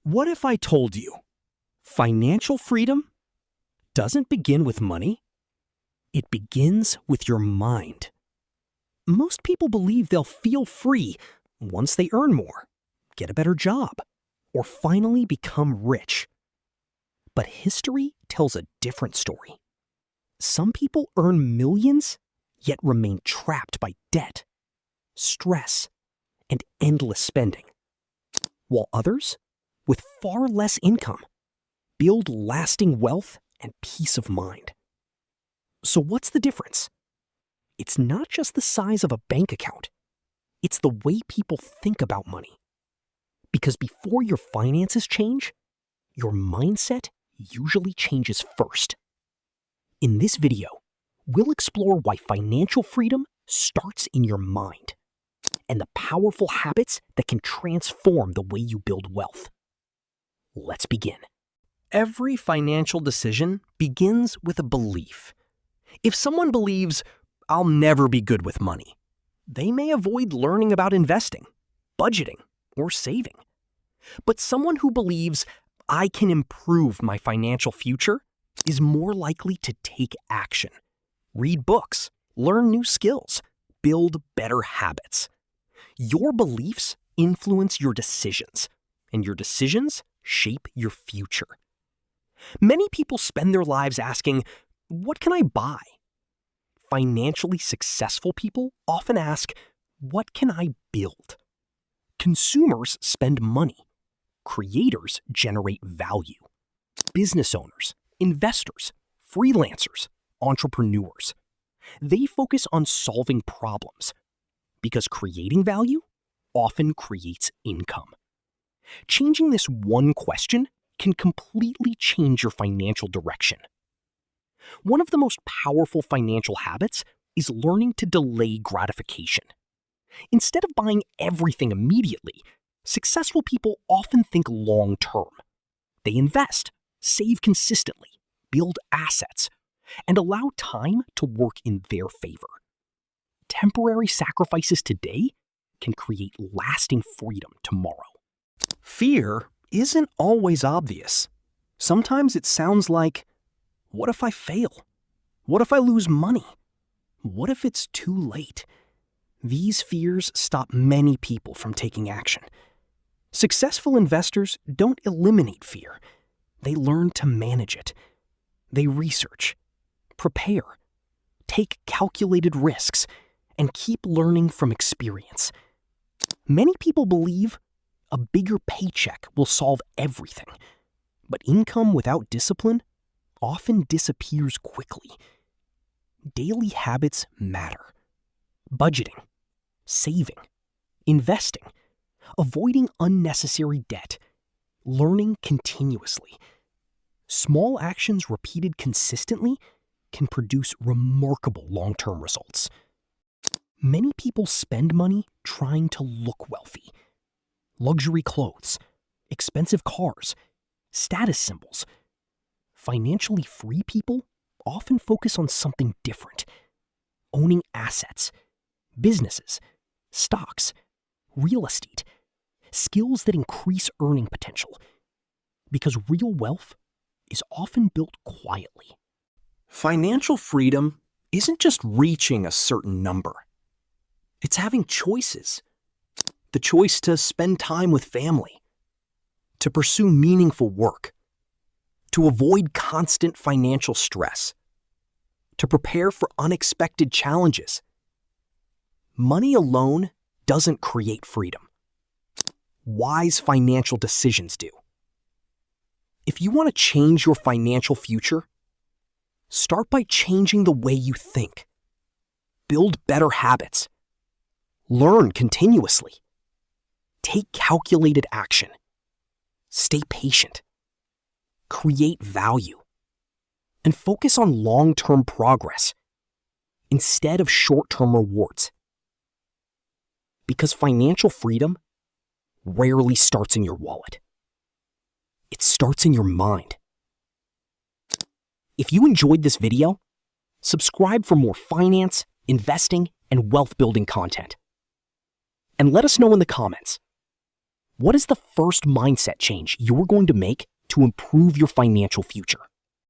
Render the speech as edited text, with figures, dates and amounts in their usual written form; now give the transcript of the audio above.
What if I told you financial freedom doesn't begin with money? It begins with your mind. Most people believe they'll feel free once they earn more, get a better job, or finally become rich. But history tells a different story. Some people earn millions, yet remain trapped by debt, stress, and endless spending, while others, with far less income, build lasting wealth and peace of mind. So what's the difference? It's not just the size of a bank account. It's the way people think about money. Because before your finances change, your mindset usually changes first. In this video, we'll explore why financial freedom starts in your mind and the powerful habits that can transform the way you build wealth. Let's begin. Every financial decision begins with a belief. If someone believes, "I'll never be good with money," they may avoid learning about investing, budgeting, or saving. But someone who believes, "I can improve my financial future," is more likely to take action, read books, learn new skills, build better habits. Your beliefs influence your decisions, and your decisions shape your future. Many people spend their lives asking, "What can I buy?" Financially successful people often ask, "What can I build?" Consumers spend money. Creators generate value. Business owners, investors, freelancers, entrepreneurs. They focus on solving problems because creating value often creates income. Changing this one question can completely change your financial direction. One of the most powerful financial habits is learning to delay gratification. Instead of buying everything immediately, successful people often think long-term. They invest, save consistently, build assets, and allow time to work in their favor. Temporary sacrifices today can create lasting freedom tomorrow. Fear isn't always obvious. Sometimes it sounds like, what if I fail? What if I lose money? What if it's too late? These fears stop many people from taking action. Successful investors don't eliminate fear. They learn to manage it. They research, prepare, take calculated risks, and keep learning from experience. Many people believe a bigger paycheck will solve everything, but income without discipline often disappears quickly. Daily habits matter. Budgeting, saving, investing, avoiding unnecessary debt, learning continuously. Small actions repeated consistently can produce remarkable long-term results. Many people spend money trying to look wealthy. Luxury clothes, expensive cars, status symbols. Financially free people often focus on something different: owning assets, businesses, stocks, real estate, skills that increase earning potential. Because real wealth is often built quietly. Financial freedom isn't just reaching a certain number. It's having choices. The choice to spend time with family, to pursue meaningful work, to avoid constant financial stress, to prepare for unexpected challenges. Money alone doesn't create freedom. Wise financial decisions do. If you want to change your financial future, start by changing the way you think. Build better habits. Learn continuously. Take calculated action. Stay patient. Create value. And focus on long-term progress instead of short-term rewards. Because financial freedom rarely starts in your wallet. It starts in your mind. If you enjoyed this video, subscribe for more finance, investing, and wealth-building content. And let us know in the comments, What is the first mindset change you're going to make to improve your financial future?